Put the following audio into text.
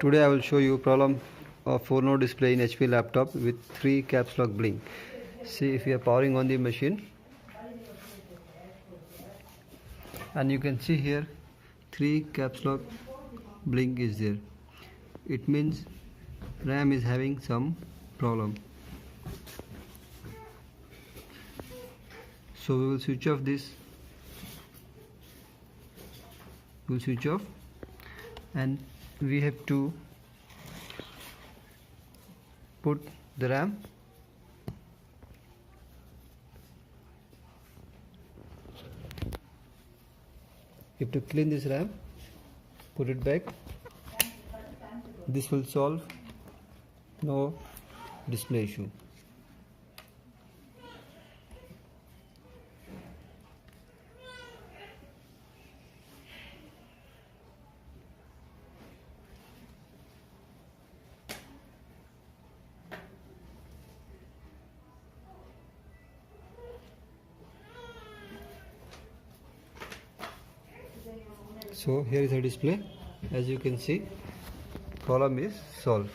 Today I will show you problem of 4-node display in HP laptop with 3 caps lock blink. See, if you are powering on the machine, and you can see here 3 caps lock blink is there. It means RAM is having some problem. So we will switch off this. We'll switch off, and we have to put the RAM. You have to clean this RAM, put it back. This will solve no display issue. So here is a display. As you can see, problem is solved.